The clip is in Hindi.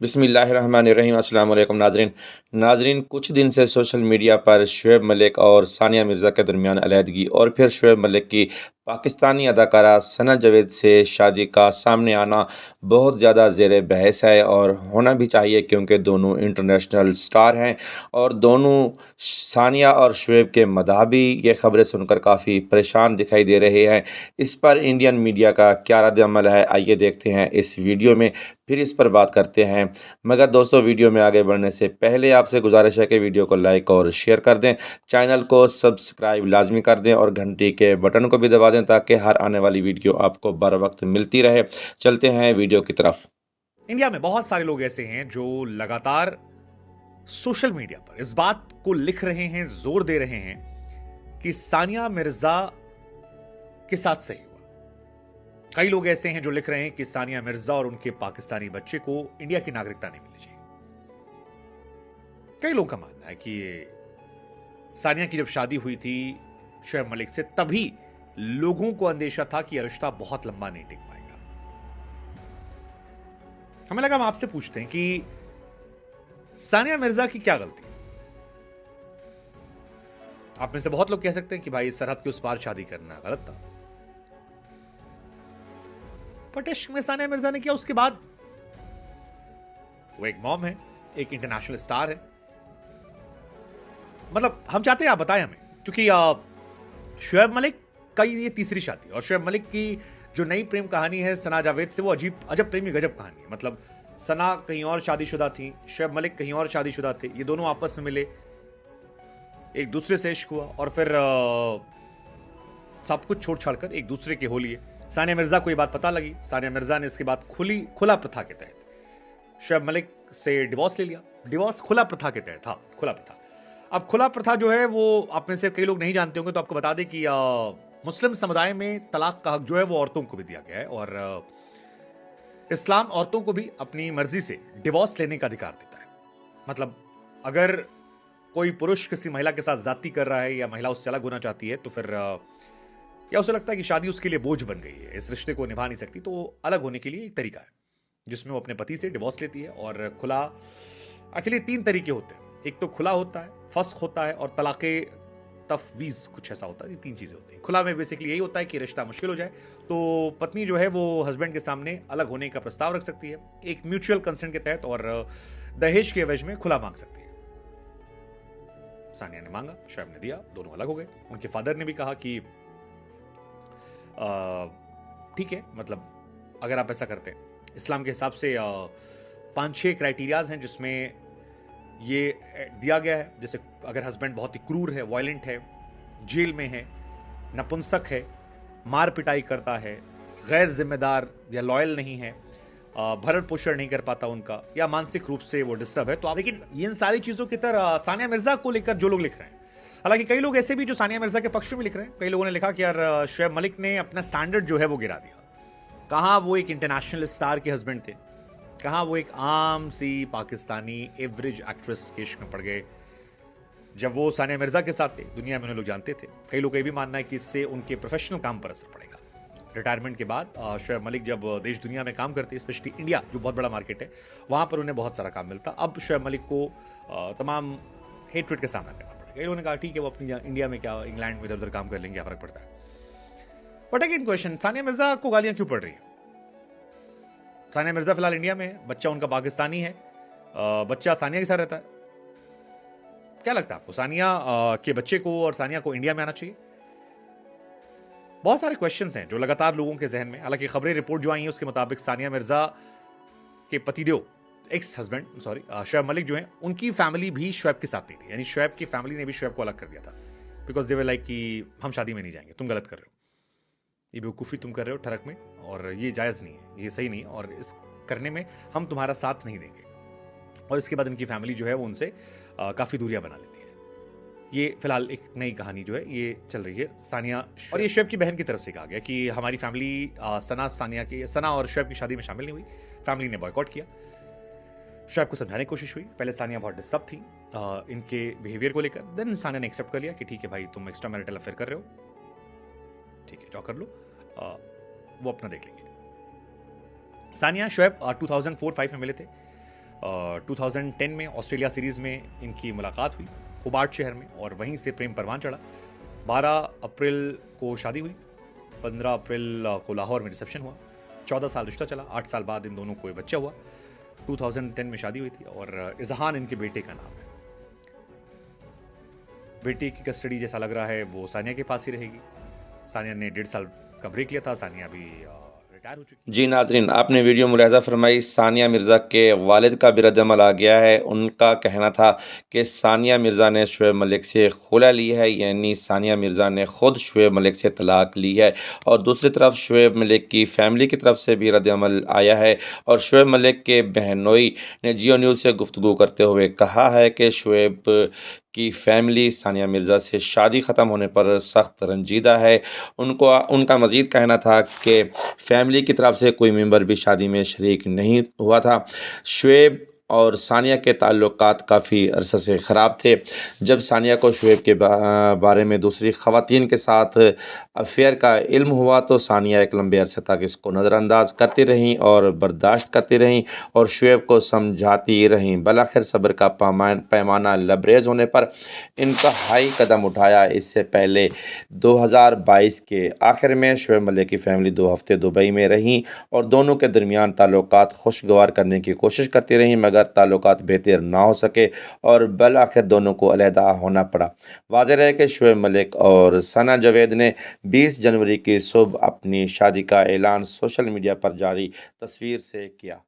बिस्मिल्लाहिर्रहमानिर्रहीम। अस्सलाम वालेकुम नाज़रीन। नाज़रीन, कुछ दिन से सोशल मीडिया पर शुएब मलिक और सानिया मिर्ज़ा के दरमियान अलहदगी और फिर शुएब मलिक की पाकिस्तानी अदाकारा सना जावेद से शादी का सामने आना बहुत ज़्यादा ज़ेर बहस है और होना भी चाहिए, क्योंकि दोनों इंटरनेशनल स्टार हैं और दोनों सानिया और शुएब के मदाही ये ख़बरें सुनकर काफ़ी परेशान दिखाई दे रहे हैं। इस पर इंडियन मीडिया का क्या रद्द-अमल है, आइए देखते हैं इस वीडियो में, फिर इस पर बात करते हैं। मगर दोस्तों, वीडियो में आगे बढ़ने से पहले आपसे गुजारिश है कि वीडियो को लाइक और शेयर कर दें, चैनल को सब्सक्राइब लाजमी कर दें और घंटी के बटन को भी दबा दें ताकि हर आने वाली वीडियो आपको बर वक्त मिलती रहे। चलते हैं वीडियो की तरफ। इंडिया में बहुत सारे लोग ऐसे हैं जो लगातार सोशल मीडिया पर इस बात को लिख रहे हैं, जोर दे रहे हैं कि सानिया मिर्जा के साथ सही हुआ। कई लोग ऐसे हैं जो लिख रहे हैं कि सानिया मिर्जा और उनके पाकिस्तानी बच्चे को इंडिया की नागरिकता नहीं मिलनी चाहिए। कई लोगों का मानना है कि सानिया की जब शादी हुई थी शुएब मलिक से, तभी लोगों को अंदेशा था कि यह रिश्ता बहुत लंबा नहीं टिक पाएगा। हमें लगा हम आपसे पूछते हैं कि सानिया मिर्जा की क्या गलती है। आप में से बहुत लोग कह सकते हैं कि भाई सरहद के उस पार शादी करना गलत था, बट इश्क में सानिया मिर्जा ने किया उसके बाद। वो एक मॉम है, एक इंटरनेशनल स्टार है। मतलब हम चाहते हैं आप बताएं हमें, क्योंकि शुएब मलिक का ये तीसरी शादी और शुएब मलिक की जो नई प्रेम कहानी है सना जावेद से, वो अजीब अजब प्रेमी गजब कहानी है। मतलब सना कहीं और शादीशुदा थी, शुएब मलिक कहीं और शादीशुदा थे। ये दोनों आपस में मिले, एक दूसरे से इश्क हुआ और फिर सब कुछ छोड़ छाड़कर एक दूसरे के हो लिए। सानिया मिर्जा को ये बात पता लगी। सानिया मिर्जा ने इसके बाद खुला प्रथा के तहत शुएब मलिक से डिवोर्स ले लिया। डिवोर्स खुला प्रथा के तहत, हाँ, खुला प्रथा। अब खुला प्रथा जो है वो आप में से कई लोग नहीं जानते होंगे, तो आपको बता दें कि मुस्लिम समुदाय में तलाक का हक जो है वो औरतों को भी दिया गया है और इस्लाम औरतों को भी अपनी मर्जी से डिवोर्स लेने का अधिकार देता है। मतलब अगर कोई पुरुष किसी महिला के साथ जाती कर रहा है या महिला उससे अलग होना चाहती है, तो फिर या उसे लगता है कि शादी उसके लिए बोझ बन गई है, इस रिश्ते को निभा नहीं सकती, तो वो अलग होने के लिए एक तरीका है जिसमें वो अपने पति से डिवोर्स लेती है। और खुला अकेले 3 तरीके होते हैं। एक तो खुला होता है, फस्ख होता है और तलाक़े तफवीज़, कुछ ऐसा होता है। ये 3 चीज़ें होती हैं। खुला में बेसिकली यही होता है कि रिश्ता मुश्किल हो जाए तो पत्नी जो है वो हस्बैंड के सामने अलग होने का प्रस्ताव रख सकती है, एक म्यूचुअल कंसेंट के तहत, और दहेज के एवज में खुला मांग सकती है। सानिया ने मांगा, शुएब ने दिया, दोनों अलग हो गए। उनके फादर ने भी कहा कि ठीक है, मतलब अगर आप ऐसा करते हैं, इस्लाम के हिसाब से 5-6 क्राइटेरियाज हैं जिसमें ये दिया गया है। जैसे अगर हस्बैंड बहुत ही क्रूर है, वायलेंट है, जेल में है, नपुंसक है, मार पिटाई करता है, गैर जिम्मेदार या लॉयल नहीं है, भरण पोषण नहीं कर पाता उनका, या मानसिक रूप से वो डिस्टर्ब है, तो आप। लेकिन इन सारी चीज़ों की तरह सानिया मिर्जा को लेकर जो लोग लिख रहे हैं, हालांकि कई लोग ऐसे भी जो सानिया मिर्जा के पक्ष में लिख रहे हैं। कई लोगों ने लिखा कि यार शुएब मलिक ने अपना स्टैंडर्ड जो है वो गिरा दिया। कहाँ वो एक इंटरनेशनल स्टार के हस्बैंड थे, कहाँ वो एक आम सी पाकिस्तानी एवरेज एक्ट्रेस के इश्क में पड़ गए। जब वो सानिया मिर्जा के साथ थे, दुनिया में उन्हें लोग जानते थे। कई लोग ये भी मानना है कि इससे उनके प्रोफेशनल काम पर असर पड़ेगा। रिटायरमेंट के बाद शुएब मलिक जब देश दुनिया में काम करते, स्पेशली इंडिया जो बहुत बड़ा मार्केट है, वहाँ पर उन्हें बहुत सारा काम मिलता। अब शुएब मलिक को तमाम हेटरेट का सामना करना पड़ेगा। कई लोगों ने कहा ठीक है, वो अपनी इंडिया में क्या, इंग्लैंड में इधर उधर काम कर लेंगे, क्या फर्क पड़ता है। But again question, Sania Mirza को गालियां क्यों पड़ रही है? सानिया मिर्जा फिलहाल इंडिया में है, बच्चा उनका पाकिस्तानी है, बच्चा सानिया के साथ रहता है। क्या लगता है आपको, सानिया के बच्चे को और सानिया को इंडिया में आना चाहिए? बहुत सारे क्वेश्चंस हैं जो लगातार लोगों के जहन में। हालांकि खबरें, रिपोर्ट जो आई है उसके मुताबिक सानिया मिर्जा के पतिदेव, एक्स हस्बैंड शुएब मलिक जो हैं, उनकी फैमिली भी शुएब के साथ नहीं थी। यानी शुएब की फैमिली ने भी शुएब को अलग कर दिया था, बिकॉज दे वर लाइक कि हम शादी में नहीं जाएंगे, तुम गलत कर रहे हो, ये बेवकूफ़ी तुम कर रहे हो ठरक में, और ये जायज़ नहीं है, ये सही नहीं है, और इस करने में हम तुम्हारा साथ नहीं देंगे। और इसके बाद इनकी फैमिली जो है वो उनसे काफ़ी दूरियां बना लेती है। ये फिलहाल एक नई कहानी जो है ये चल रही है सानिया और ये शुएब की बहन की तरफ से कहा गया कि हमारी फैमिली सना और शुएब की शादी में शामिल नहीं हुई, फैमिली ने बॉयकॉट किया। शुएब को समझाने की कोशिश हुई, पहले सानिया बहुत डिस्टर्ब थी इनके बिहेवियर को लेकर, देन सानिया ने एक्सेप्ट कर लिया कि ठीक है भाई, तुम एक्स्ट्रा मैरिटल अफेयर कर रहे हो, ठीक है, जाओ कर लो, वो अपना देख लेंगे। सानिया शुएब 2004-5 में मिले थे। 2010 में ऑस्ट्रेलिया सीरीज़ में इनकी मुलाकात हुई होबार्ट शहर में, और वहीं से प्रेम परवान चढ़ा। 12 अप्रैल को शादी हुई, 15 अप्रैल को लाहौर में रिसेप्शन हुआ, 14 साल रिश्ता चला, 8 साल बाद इन दोनों को एक बच्चा हुआ। 2010 में शादी हुई थी और इजहान इनके बेटे का नाम है। बेटी की कस्टडी जैसा लग रहा है वो सानिया के पास ही रहेगी। सानिया ने 1.5 साल का ब्रेक लिया था, सानिया अभी रिटायर हो चुकी है। जी नाजरीन, आपने वीडियो मुलाहजा फरमाई। सानिया मिर्ज़ा के वालिद का भी रद्दअमल आ गया है। उनका कहना था कि सानिया मिर्ज़ा ने शुएब मलिक से खुला ली है, यानी सानिया मिर्ज़ा ने ख़ुद शुएब मलिक से तलाक ली है। और दूसरी तरफ शुएब मलिक की फ़ैमिली की तरफ से भी रद्दअमल आया है और शुएब मलिक के बहनोई ने जियो न्यूज़ से गुफ्तगू करते हुए कहा है कि शुएब की फ़ैमिली सानिया मिर्ज़ा से शादी ख़त्म होने पर सख्त रंजीदा है। उनका मज़ीद कहना था कि फ़ैमिली की तरफ से कोई मेंबर भी शादी में शरीक नहीं हुआ था। शुएब और सानिया के ताल्लुकात काफ़ी अरसे से ख़राब थे। जब सानिया को शुएब के बारे में दूसरी ख़वातीन के साथ अफेयर का इल्म हुआ तो सानिया एक लंबे अरसे तक इसको नज़रअंदाज करती रहीं और बर्दाश्त करती रहीं और शुएब को समझाती रहीं। बलाखिर सब्र का पैमाना लबरेज होने पर इनका हाई कदम उठाया। इससे पहले 2022 के आखिर में शुएब मलिक की फ़ैमिली 2 हफ़्ते दुबई में रहीं और दोनों के दरमियान ताल्लुकात खुशगवार करने की कोशिश करती रहीं, मगर ताल्लुकात बेहतर ना हो सके और बल आखिर दोनों को अलहदा होना पड़ा। वाज़ेह है कि शुएब मलिक और सना जावेद ने 20 जनवरी की सुबह अपनी शादी का ऐलान सोशल मीडिया पर जारी तस्वीर से किया।